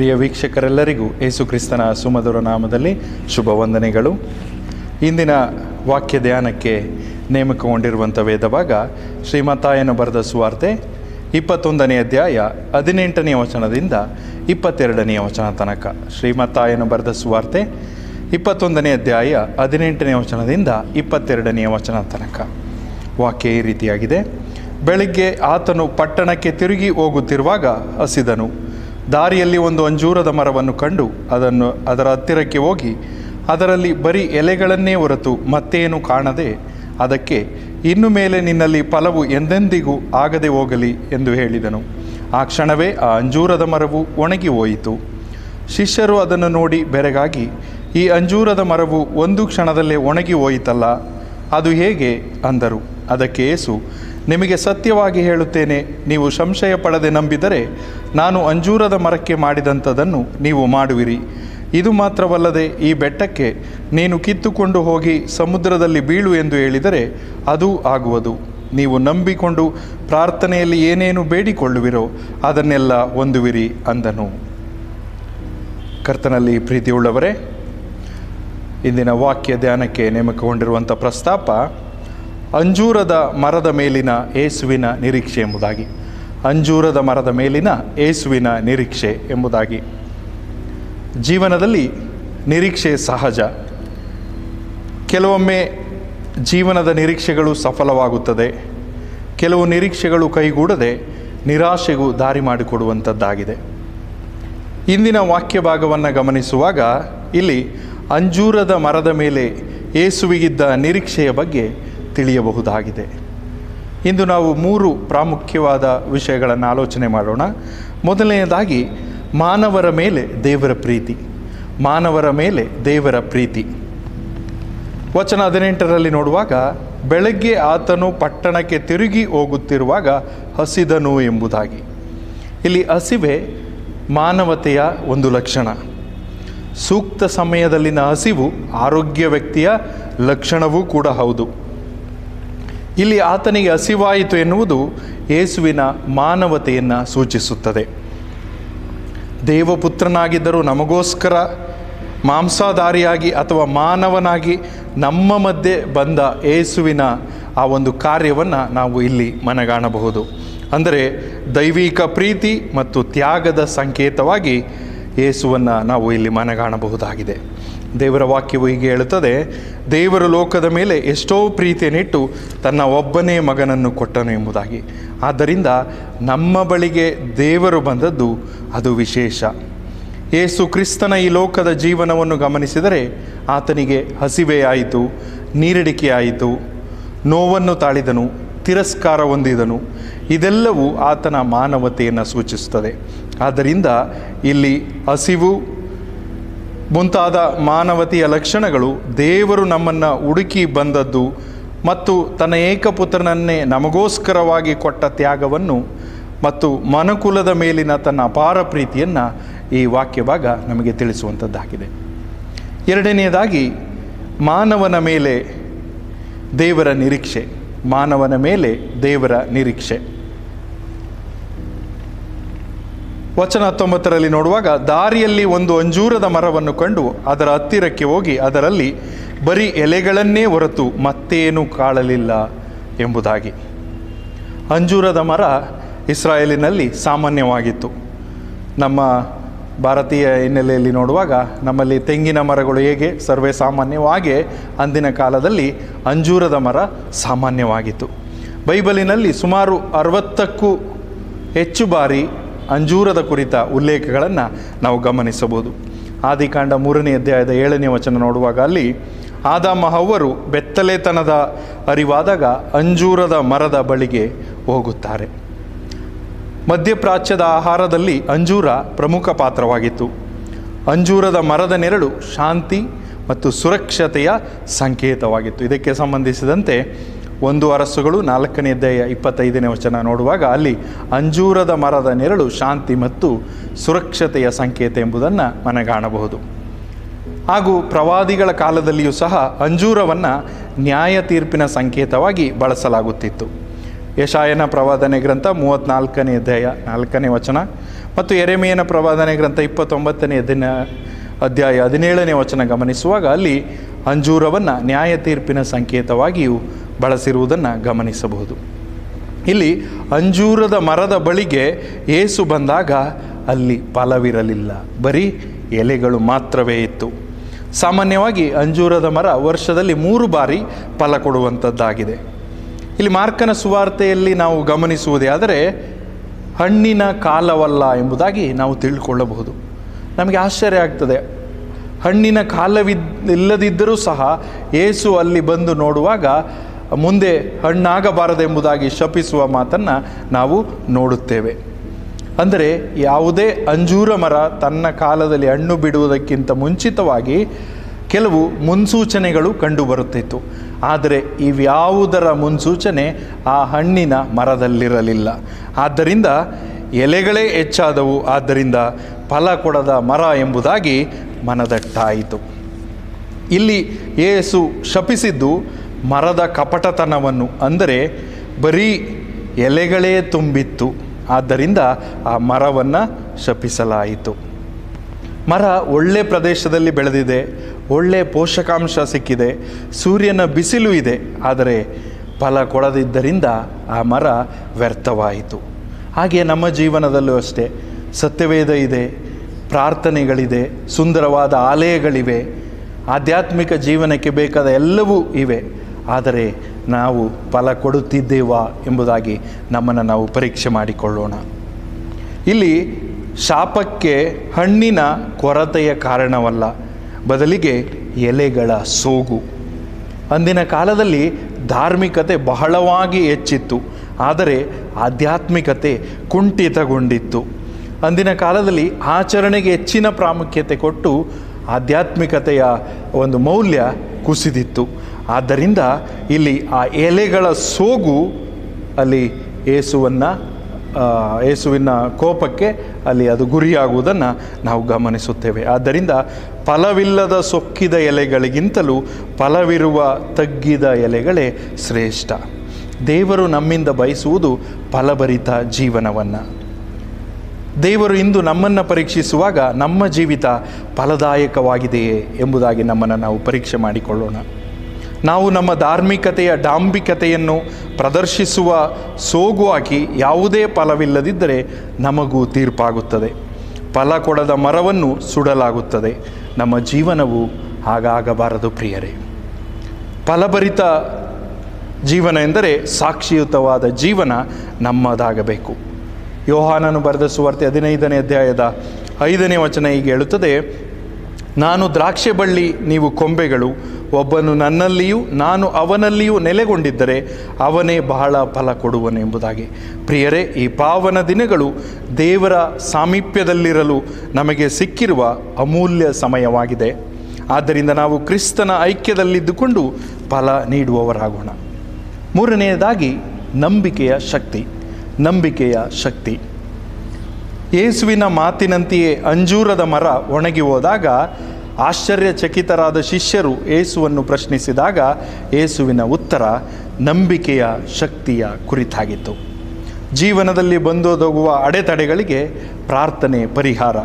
ಪ್ರಿಯ ವೀಕ್ಷಕರೆಲ್ಲರಿಗೂ ಯೇಸು ಕ್ರಿಸ್ತನ ಸುಮಧುರ ನಾಮದಲ್ಲಿ ಶುಭ ವಂದನೆಗಳು. ಇಂದಿನ ವಾಕ್ಯ ಧ್ಯಾನಕ್ಕೆ ನೇಮಕಗೊಂಡಿರುವಂಥ ವೇದಭಾಗ ಶ್ರೀಮತ್ತಾಯನು ಬರೆದ ಸುವಾರ್ತೆ 21ನೇ ಅಧ್ಯಾಯ 18ನೇ ವಚನದಿಂದ 22ನೇ ವಚನ ತನಕ. ಶ್ರೀಮತ್ತಾಯನು ಬರೆದ ಸುವಾರ್ತೆ 21ನೇ ಅಧ್ಯಾಯ 18ನೇ ವಚನದಿಂದ 22ನೇ ವಚನ ತನಕ. ವಾಕ್ಯ ಈ ರೀತಿಯಾಗಿದೆ. ಬೆಳಿಗ್ಗೆ ಆತನು ಪಟ್ಟಣಕ್ಕೆ ತಿರುಗಿ ಹೋಗುತ್ತಿರುವಾಗ ಹಸಿದನು. ದಾರಿಯಲ್ಲಿ ಒಂದು ಅಂಜೂರದ ಮರವನ್ನು ಕಂಡು ಅದರ ಹತ್ತಿರಕ್ಕೆ ಹೋಗಿ ಅದರಲ್ಲಿ ಬರೀ ಎಲೆಗಳನ್ನೇ ಹೊರತು ಮತ್ತೇನು ಕಾಣದೆ ಅದಕ್ಕೆ, ಇನ್ನು ಮೇಲೆ ನಿನ್ನಲ್ಲಿ ಫಲವು ಎಂದೆಂದಿಗೂ ಆಗದೆ ಹೋಗಲಿ ಎಂದು ಹೇಳಿದನು. ಆ ಕ್ಷಣವೇ ಆ ಅಂಜೂರದ ಮರವು ಒಣಗಿ ಹೋಯಿತು. ಶಿಷ್ಯರು ಅದನ್ನು ನೋಡಿ ಬೆರಗಾಗಿ, ಈ ಅಂಜೂರದ ಮರವು ಒಂದು ಕ್ಷಣದಲ್ಲೇ ಒಣಗಿ ಹೋಯಿತಲ್ಲ, ಅದು ಹೇಗೆ ಅಂದರು. ಅದಕ್ಕೆ ಯೇಸು, ನಿಮಗೆ ಸತ್ಯವಾಗಿ ಹೇಳುತ್ತೇನೆ, ನೀವು ಸಂಶಯ ಪಡದೆ ನಂಬಿದರೆ ನಾನು ಅಂಜೂರದ ಮರಕ್ಕೆ ಮಾಡಿದಂಥದನ್ನು ನೀವು ಮಾಡುವಿರಿ. ಇದು ಮಾತ್ರವಲ್ಲದೆ ಈ ಬೆಟ್ಟಕ್ಕೆ, ನೀನು ಕಿತ್ತುಕೊಂಡು ಹೋಗಿ ಸಮುದ್ರದಲ್ಲಿ ಬೀಳು ಎಂದು ಹೇಳಿದರೆ ಅದೂ ಆಗುವುದು. ನೀವು ನಂಬಿಕೊಂಡು ಪ್ರಾರ್ಥನೆಯಲ್ಲಿ ಏನೇನು ಬೇಡಿಕೊಳ್ಳುವಿರೋ ಅದನ್ನೆಲ್ಲ ಹೊಂದುವಿರಿ ಅಂದನು. ಕರ್ತನಲ್ಲಿ ಪ್ರೀತಿಯುಳ್ಳವರೇ, ಇಂದಿನ ವಾಕ್ಯ ಧ್ಯಾನಕ್ಕೆ ನೇಮಕಗೊಂಡಿರುವಂಥ ಪ್ರಸ್ತಾಪ ಅಂಜೂರದ ಮರದ ಮೇಲಿನ ಯೇಸುವಿನ ನಿರೀಕ್ಷೆ ಎಂಬುದಾಗಿ. ಅಂಜೂರದ ಮರದ ಮೇಲಿನ ಯೇಸುವಿನ ನಿರೀಕ್ಷೆ ಎಂಬುದಾಗಿ. ಜೀವನದಲ್ಲಿ ನಿರೀಕ್ಷೆ ಸಹಜ. ಕೆಲವೊಮ್ಮೆ ಜೀವನದ ನಿರೀಕ್ಷೆಗಳು ಸಫಲವಾಗುತ್ತದೆ, ಕೆಲವು ನಿರೀಕ್ಷೆಗಳು ಕೈಗೂಡದೆ ನಿರಾಶೆಗೂ ದಾರಿ ಮಾಡಿಕೊಡುವಂಥದ್ದಾಗಿದೆ. ಇಂದಿನ ವಾಕ್ಯ ಭಾಗವನ್ನು ಗಮನಿಸುವಾಗ ಇಲ್ಲಿ ಅಂಜೂರದ ಮರದ ಮೇಲೆ ಯೇಸುವಿಗಿದ್ದ ನಿರೀಕ್ಷೆಯ ಬಗ್ಗೆ ತಿಳಿಯಬಹುದಾಗಿದೆ. ಇಂದು ನಾವು 3 ಪ್ರಾಮುಖ್ಯವಾದ ವಿಷಯಗಳನ್ನು ಆಲೋಚನೆ ಮಾಡೋಣ. ಮೊದಲನೆಯದಾಗಿ ಮಾನವರ ಮೇಲೆ ದೇವರ ಪ್ರೀತಿ. ಮಾನವರ ಮೇಲೆ ದೇವರ ಪ್ರೀತಿ. ವಚನ 18ರಲ್ಲಿ ನೋಡುವಾಗ, ಬೆಳಗ್ಗೆ ಆತನು ಪಟ್ಟಣಕ್ಕೆ ತಿರುಗಿ ಹೋಗುತ್ತಿರುವಾಗ ಹಸಿದನು ಎಂಬುದಾಗಿ. ಇಲ್ಲಿ ಹಸಿವೆ ಮಾನವತೆಯ ಒಂದು ಲಕ್ಷಣ. ಸೂಕ್ತ ಸಮಯದಲ್ಲಿನ ಹಸಿವು ಆರೋಗ್ಯ ವ್ಯಕ್ತಿಯ ಲಕ್ಷಣವೂ ಕೂಡ ಹೌದು. ಇಲ್ಲಿ ಆತನಿಗೆ ಹಸಿವಾಯಿತು ಎನ್ನುವುದು ಯೇಸುವಿನ ಮಾನವತೆಯನ್ನು ಸೂಚಿಸುತ್ತದೆ. ದೇವಪುತ್ರನಾಗಿದ್ದರೂ ನಮಗೋಸ್ಕರ ಮಾಂಸಾಧಾರಿಯಾಗಿ ಅಥವಾ ಮಾನವನಾಗಿ ನಮ್ಮ ಮಧ್ಯೆ ಬಂದ ಯೇಸುವಿನ ಆ ಒಂದು ಕಾರ್ಯವನ್ನು ನಾವು ಇಲ್ಲಿ ಮನಗಾಣಬಹುದು. ಅಂದರೆ ದೈವಿಕ ಪ್ರೀತಿ ಮತ್ತು ತ್ಯಾಗದ ಸಂಕೇತವಾಗಿ ಯೇಸುವನ್ನು ನಾವು ಇಲ್ಲಿ ಮನಗಾಣಬಹುದಾಗಿದೆ. ದೇವರ ವಾಕ್ಯವು ಹೀಗೆ ಹೇಳುತ್ತದೆ, ದೇವರು ಲೋಕದ ಮೇಲೆ ಎಷ್ಟೋ ಪ್ರೀತಿಯನ್ನಿಟ್ಟು ತನ್ನ ಒಬ್ಬನೇ ಮಗನನ್ನು ಕೊಟ್ಟನು ಎಂಬುದಾಗಿ. ಆದ್ದರಿಂದ ನಮ್ಮ ಬಳಿಗೆ ದೇವರು ಬಂದದ್ದು ಅದು ವಿಶೇಷ. ಯೇಸು ಕ್ರಿಸ್ತನ ಈ ಲೋಕದ ಜೀವನವನ್ನು ಗಮನಿಸಿದರೆ ಆತನಿಗೆ ಹಸಿವೆಯಾಯಿತು, ನೀರಡಿಕೆಯಾಯಿತು, ನೋವನ್ನು ತಾಳಿದನು, ತಿರಸ್ಕಾರ ಹೊಂದಿದನು. ಇದೆಲ್ಲವೂ ಆತನ ಮಾನವತೆಯನ್ನು ಸೂಚಿಸುತ್ತದೆ. ಆದ್ದರಿಂದ ಇಲ್ಲಿ ಹಸಿವು ಮುಂತಾದ ಮಾನವತೆಯ ಲಕ್ಷಣಗಳು ದೇವರು ನಮ್ಮನ್ನು ಹುಡುಕಿ ಬಂದದ್ದು ಮತ್ತು ತನ್ನ ಏಕಪುತ್ರನನ್ನೇ ನಮಗೋಸ್ಕರವಾಗಿ ಕೊಟ್ಟ ತ್ಯಾಗವನ್ನು ಮತ್ತು ಮನುಕುಲದ ಮೇಲಿನ ತನ್ನ ಅಪಾರ ಪ್ರೀತಿಯನ್ನು ಈ ವಾಕ್ಯ ಭಾಗ ನಮಗೆ ತಿಳಿಸುವಂಥದ್ದಾಗಿದೆ. ಎರಡನೆಯದಾಗಿ ಮಾನವನ ಮೇಲೆ ದೇವರ ನಿರೀಕ್ಷೆ. ಮಾನವನ ಮೇಲೆ ದೇವರ ನಿರೀಕ್ಷೆ. ವಚನ 19ರಲ್ಲಿ ನೋಡುವಾಗ, ದಾರಿಯಲ್ಲಿ ಒಂದು ಅಂಜೂರದ ಮರವನ್ನು ಕಂಡು ಅದರ ಹತ್ತಿರಕ್ಕೆ ಹೋಗಿ ಅದರಲ್ಲಿ ಬರೀ ಎಲೆಗಳನ್ನೇ ಹೊರತು ಮತ್ತೇನು ಕಾಣಲಿಲ್ಲ ಎಂಬುದಾಗಿ. ಅಂಜೂರದ ಮರ ಇಸ್ರಾಯೇಲಿನಲ್ಲಿ ಸಾಮಾನ್ಯವಾಗಿತ್ತು. ನಮ್ಮ ಭಾರತೀಯ ಹಿನ್ನೆಲೆಯಲ್ಲಿ ನೋಡುವಾಗ ನಮ್ಮಲ್ಲಿ ತೆಂಗಿನ ಮರಗಳು ಹೇಗೆ ಸರ್ವೇ ಸಾಮಾನ್ಯವಾಗೇ ಅಂದಿನ ಕಾಲದಲ್ಲಿ ಅಂಜೂರದ ಮರ ಸಾಮಾನ್ಯವಾಗಿತ್ತು. ಬೈಬಲಿನಲ್ಲಿ ಸುಮಾರು 60ಕ್ಕೂ ಹೆಚ್ಚು ಬಾರಿ ಅಂಜೂರದ ಕುರಿತ ಉಲ್ಲೇಖಗಳನ್ನು ನಾವು ಗಮನಿಸಬಹುದು. ಆದಿಕಾಂಡ 3ನೇ ಅಧ್ಯಾಯದ 7ನೇ ವಚನ ನೋಡುವಾಗ ಅಲ್ಲಿ ಆದಾಮ ಹವ್ವರು ಬೆತ್ತಲೆತನದ ಅರಿವಾದಾಗ ಅಂಜೂರದ ಮರದ ಬಳಿಗೆ ಹೋಗುತ್ತಾರೆ. ಮಧ್ಯಪ್ರಾಚ್ಯದ ಆಹಾರದಲ್ಲಿ ಅಂಜೂರ ಪ್ರಮುಖ ಪಾತ್ರವಾಗಿತ್ತು. ಅಂಜೂರದ ಮರದ ನೆರಳು ಶಾಂತಿ ಮತ್ತು ಸುರಕ್ಷತೆಯ ಸಂಕೇತವಾಗಿತ್ತು. ಇದಕ್ಕೆ ಸಂಬಂಧಿಸಿದಂತೆ 1 ಅರಸುಗಳು 4ನೇ ಅಧ್ಯಾಯ 25ನೇ ವಚನ ನೋಡುವಾಗ ಅಲ್ಲಿ ಅಂಜೂರದ ಮರದ ನೆರಳು ಶಾಂತಿ ಮತ್ತು ಸುರಕ್ಷತೆಯ ಸಂಕೇತ ಎಂಬುದನ್ನು ಮನಗಾಣಬಹುದು. ಹಾಗೂ ಪ್ರವಾದಿಗಳ ಕಾಲದಲ್ಲಿಯೂ ಸಹ ಅಂಜೂರವನ್ನು ನ್ಯಾಯ ತೀರ್ಪಿನ ಸಂಕೇತವಾಗಿ ಬಳಸಲಾಗುತ್ತಿತ್ತು. ಯೆಶಾಯನ ಪ್ರವಾದನೆ ಗ್ರಂಥ 34ನೇ ಅಧ್ಯಾಯ 4ನೇ ವಚನ ಮತ್ತು ಯೆರೆಮೀಯನ ಪ್ರವಾದನೆ ಗ್ರಂಥ 29ನೇ ಅಧ್ಯಾಯ 17ನೇ ವಚನ ಗಮನಿಸುವಾಗ ಅಲ್ಲಿ ಅಂಜೂರವನ್ನು ನ್ಯಾಯ ತೀರ್ಪಿನ ಸಂಕೇತವಾಗಿಯೂ ಬಳಸಿರುವುದನ್ನು ಗಮನಿಸಬಹುದು. ಇಲ್ಲಿ ಅಂಜೂರದ ಮರದ ಬಳಿಗೆ ಯೇಸು ಬಂದಾಗ ಅಲ್ಲಿ ಫಲವಿರಲಿಲ್ಲ, ಬರೀ ಎಲೆಗಳು ಮಾತ್ರವೇ ಇತ್ತು. ಸಾಮಾನ್ಯವಾಗಿ ಅಂಜೂರದ ಮರ ವರ್ಷದಲ್ಲಿ 3 ಬಾರಿ ಫಲ ಕೊಡುವಂಥದ್ದಾಗಿದೆ. ಇಲ್ಲಿ ಮಾರ್ಕನ ಸುವಾರ್ತೆಯಲ್ಲಿ ನಾವು ಗಮನಿಸುವುದೇ ಆದರೆ ಹಣ್ಣಿನ ಕಾಲವಲ್ಲ ಎಂಬುದಾಗಿ ನಾವು ತಿಳ್ಕೊಳ್ಳಬಹುದು. ನಮಗೆ ಆಶ್ಚರ್ಯ ಆಗ್ತದೆ. ಹಣ್ಣಿನ ಕಾಲವಿಲ್ಲದಿದ್ದರೂ ಸಹ ಯೇಸು ಅಲ್ಲಿ ಬಂದು ನೋಡುವಾಗ ಮುಂದೆ ಹಣ್ಣಾಗಬಾರದೆಂಬುದಾಗಿ ಶಪಿಸುವ ಮಾತನ್ನು ನಾವು ನೋಡುತ್ತೇವೆ. ಅಂದರೆ ಯಾವುದೇ ಅಂಜೂರ ಮರ ತನ್ನ ಕಾಲದಲ್ಲಿ ಹಣ್ಣು ಬಿಡುವುದಕ್ಕಿಂತ ಮುಂಚಿತವಾಗಿ ಕೆಲವು ಮುನ್ಸೂಚನೆಗಳು ಕಂಡುಬರುತ್ತಿತ್ತು. ಆದರೆ ಇವ್ಯಾವುದರ ಮುನ್ಸೂಚನೆ ಆ ಹಣ್ಣಿನ ಮರದಲ್ಲಿರಲಿಲ್ಲ. ಆದ್ದರಿಂದ ಎಲೆಗಳೇ ಹೆಚ್ಚಾದವು, ಆದ್ದರಿಂದ ಫಲ ಕೊಡದ ಮರ ಎಂಬುದಾಗಿ ಮನದಟ್ಟಾಯಿತು. ಇಲ್ಲಿ ಯೇಸು ಶಪಿಸಿದ್ದು ಮರದ ಕಪಟತನವನ್ನು, ಅಂದರೆ ಬರೀ ಎಲೆಗಳೇ ತುಂಬಿತ್ತು, ಆದ್ದರಿಂದ ಆ ಮರವನ್ನು ಶಪಿಸಲಾಯಿತು. ಮರ ಒಳ್ಳೆ ಪ್ರದೇಶದಲ್ಲಿ ಬೆಳೆದಿದೆ, ಒಳ್ಳೆ ಪೋಷಕಾಂಶ ಸಿಕ್ಕಿದೆ, ಸೂರ್ಯನ ಬಿಸಿಲು ಇದೆ, ಆದರೆ ಫಲ ಕೊಡದಿದ್ದರಿಂದ ಆ ಮರ ವ್ಯರ್ಥವಾಯಿತು. ಹಾಗೆ ನಮ್ಮ ಜೀವನದಲ್ಲೂ ಅಷ್ಟೇ ಸತ್ಯವೇದ ಇದೆ, ಪ್ರಾರ್ಥನೆಗಳಿದೆ, ಸುಂದರವಾದ ಆಲಯಗಳಿವೆ, ಆಧ್ಯಾತ್ಮಿಕ ಜೀವನಕ್ಕೆ ಬೇಕಾದ ಎಲ್ಲವೂ ಇವೆ. ಆದರೆ ನಾವು ಫಲ ಕೊಡುತ್ತಿದ್ದೇವಾ ಎಂಬುದಾಗಿ ನಮ್ಮನ್ನು ನಾವು ಪರೀಕ್ಷೆ ಮಾಡಿಕೊಳ್ಳೋಣ. ಇಲ್ಲಿ ಶಾಪಕ್ಕೆ ಹಣ್ಣಿನ ಕೊರತೆಯ ಕಾರಣವಲ್ಲ, ಬದಲಿಗೆ ಎಲೆಗಳ ಸೋಗು. ಅಂದಿನ ಕಾಲದಲ್ಲಿ ಧಾರ್ಮಿಕತೆ ಬಹಳವಾಗಿ ಹೆಚ್ಚಿತ್ತು, ಆದರೆ ಆಧ್ಯಾತ್ಮಿಕತೆ ಕುಂಠಿತಗೊಂಡಿತ್ತು. ಅಂದಿನ ಕಾಲದಲ್ಲಿ ಆಚರಣೆಗೆ ಹೆಚ್ಚಿನ ಪ್ರಾಮುಖ್ಯತೆ ಕೊಟ್ಟು ಆಧ್ಯಾತ್ಮಿಕತೆಯ ಒಂದು ಮೌಲ್ಯ ಕುಸಿದಿತ್ತು. ಆದ್ದರಿಂದ ಇಲ್ಲಿ ಆ ಎಲೆಗಳ ಸೋಗು ಅಲ್ಲಿ ಯೇಸುವಿನ ಕೋಪಕ್ಕೆ ಅಲ್ಲಿ ಅದು ಗುರಿಯಾಗುವುದನ್ನು ನಾವು ಗಮನಿಸುತ್ತೇವೆ. ಆದ್ದರಿಂದ ಫಲವಿಲ್ಲದ ಸೊಕ್ಕಿದ ಎಲೆಗಳಿಗಿಂತಲೂ ಫಲವಿರುವ ತಗ್ಗಿದ ಎಲೆಗಳೇ ಶ್ರೇಷ್ಠ. ದೇವರು ನಮ್ಮಿಂದ ಬಯಸುವುದು ಫಲಭರಿತ ಜೀವನವನ್ನು. ದೇವರು ಇಂದು ನಮ್ಮನ್ನು ಪರೀಕ್ಷಿಸುವಾಗ ನಮ್ಮ ಜೀವಿತ ಫಲದಾಯಕವಾಗಿದೆಯೇ ಎಂಬುದಾಗಿ ನಮ್ಮನ್ನು ನಾವು ಪರೀಕ್ಷೆ ಮಾಡಿಕೊಳ್ಳೋಣ. ನಾವು ನಮ್ಮ ಧಾರ್ಮಿಕತೆಯ ಡಾಂಬಿಕತೆಯನ್ನು ಪ್ರದರ್ಶಿಸುವ ಸೋಗುವಾಗಿ ಯಾವುದೇ ಫಲವಿಲ್ಲದಿದ್ದರೆ ನಮಗೂ ತೀರ್ಪಾಗುತ್ತದೆ. ಫಲ ಕೊಡದ ಮರವನ್ನು ಸುಡಲಾಗುತ್ತದೆ. ನಮ್ಮ ಜೀವನವು ಹಾಗಾಗಬಾರದು ಪ್ರಿಯರೇ. ಫಲಭರಿತ ಜೀವನ ಎಂದರೆ ಸಾಕ್ಷಿಯುತವಾದ ಜೀವನ ನಮ್ಮದಾಗಬೇಕು. ಯೋಹಾನನು ಬರೆದ ಸುವಾರ್ತೆ 15ನೇ ಅಧ್ಯಾಯದ 5ನೇ ವಚನ ಹೀಗೆ ಹೇಳುತ್ತದೆ, ನಾನು ದ್ರಾಕ್ಷೆ ಬಳ್ಳಿ, ನೀವು ಕೊಂಬೆಗಳು. ಒಬ್ಬನು ನನ್ನಲ್ಲಿಯೂ ನಾನು ಅವನಲ್ಲಿಯೂ ನೆಲೆಗೊಂಡಿದ್ದರೆ ಅವನೇ ಬಹಳ ಫಲ ಕೊಡುವನು ಎಂಬುದಾಗಿ. ಪ್ರಿಯರೇ, ಈ ಪಾವನ ದಿನಗಳು ದೇವರ ಸಾಮೀಪ್ಯದಲ್ಲಿರಲು ನಮಗೆ ಸಿಕ್ಕಿರುವ ಅಮೂಲ್ಯ ಸಮಯವಾಗಿದೆ. ಆದ್ದರಿಂದ ನಾವು ಕ್ರಿಸ್ತನ ಐಕ್ಯದಲ್ಲಿದ್ದುಕೊಂಡು ಫಲ ನೀಡುವವರಾಗೋಣ. ಮೂರನೆಯದಾಗಿ ನಂಬಿಕೆಯ ಶಕ್ತಿ. ಯೇಸುವಿನ ಮಾತಿನಂತೆಯೇ ಅಂಜೂರದ ಮರ ಒಣಗಿ ಹೋದಾಗ ಆಶ್ಚರ್ಯಚಕಿತರಾದ ಶಿಷ್ಯರು ಯೇಸುವನ್ನು ಪ್ರಶ್ನಿಸಿದಾಗ ಯೇಸುವಿನ ಉತ್ತರ ನಂಬಿಕೆಯ ಶಕ್ತಿಯ ಕುರಿತಾಗಿತ್ತು. ಜೀವನದಲ್ಲಿ ಬಂದೊದಗುವ ಅಡೆತಡೆಗಳಿಗೆ ಪ್ರಾರ್ಥನೆ ಪರಿಹಾರ.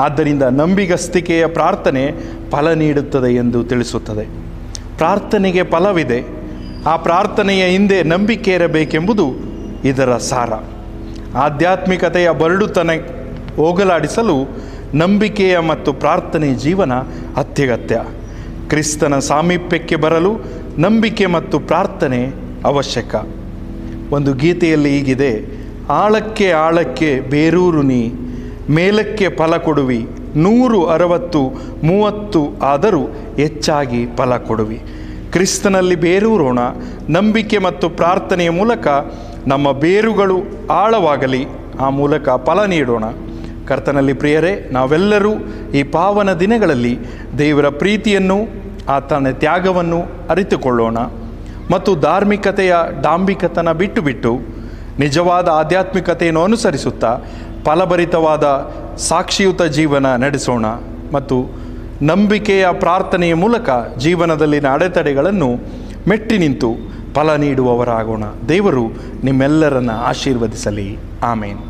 ಆದ್ದರಿಂದ ನಂಬಿಗಸ್ತಿಕೆಯ ಪ್ರಾರ್ಥನೆ ಫಲ ನೀಡುತ್ತದೆ ಎಂದು ತಿಳಿಸುತ್ತದೆ. ಪ್ರಾರ್ಥನೆಗೆ ಫಲವಿದೆ. ಆ ಪ್ರಾರ್ಥನೆಯ ಹಿಂದೆ ನಂಬಿಕೆ ಇರಬೇಕೆಂಬುದು ಇದರ ಸಾರ. ಆಧ್ಯಾತ್ಮಿಕತೆಯ ಬರಡುತನ ಹೋಗಲಾಡಿಸಲು ನಂಬಿಕೆಯ ಮತ್ತು ಪ್ರಾರ್ಥನೆ ಜೀವನ ಅತ್ಯಗತ್ಯ. ಕ್ರಿಸ್ತನ ಸಾಮೀಪ್ಯಕ್ಕೆ ಬರಲು ನಂಬಿಕೆ ಮತ್ತು ಪ್ರಾರ್ಥನೆ ಅವಶ್ಯಕ. ಒಂದು ಗೀತೆಯಲ್ಲಿ ಹೀಗಿದೆ, ಆಳಕ್ಕೆ ಆಳಕ್ಕೆ ಬೇರೂರು ನೀ, ಮೇಲಕ್ಕೆ ಫಲ ಕೊಡುವಿ, 100, 60, 30 ಆದರೂ ಹೆಚ್ಚಾಗಿ ಫಲ ಕೊಡುವಿ. ಕ್ರಿಸ್ತನಲ್ಲಿ ಬೇರೂರೋಣ. ನಂಬಿಕೆ ಮತ್ತು ಪ್ರಾರ್ಥನೆಯ ಮೂಲಕ ನಮ್ಮ ಬೇರುಗಳು ಆಳವಾಗಲಿ, ಆ ಮೂಲಕ ಫಲ ನೀಡೋಣ. ಕರ್ತನಲ್ಲಿ ಪ್ರಿಯರೇ, ನಾವೆಲ್ಲರೂ ಈ ಪಾವನ ದಿನಗಳಲ್ಲಿ ದೇವರ ಪ್ರೀತಿಯನ್ನು, ಆತನ ತ್ಯಾಗವನ್ನು ಅರಿತುಕೊಳ್ಳೋಣ ಮತ್ತು ಧಾರ್ಮಿಕತೆಯ ಡಾಂಬಿಕತನ ಬಿಟ್ಟು ನಿಜವಾದ ಆಧ್ಯಾತ್ಮಿಕತೆಯನ್ನು ಅನುಸರಿಸುತ್ತಾ ಫಲಭರಿತವಾದ ಸಾಕ್ಷಿಯುತ ಜೀವನ ನಡೆಸೋಣ ಮತ್ತು ನಂಬಿಕೆಯ ಪ್ರಾರ್ಥನೆಯ ಮೂಲಕ ಜೀವನದಲ್ಲಿನ ಅಡೆತಡೆಗಳನ್ನು ಮೆಟ್ಟಿ ನಿಂತು ಫಲ ನೀಡುವವರಾಗೋಣ. ದೇವರು ನಿಮ್ಮೆಲ್ಲರನ್ನು ಆಶೀರ್ವದಿಸಲಿ. ಆಮೇನ್.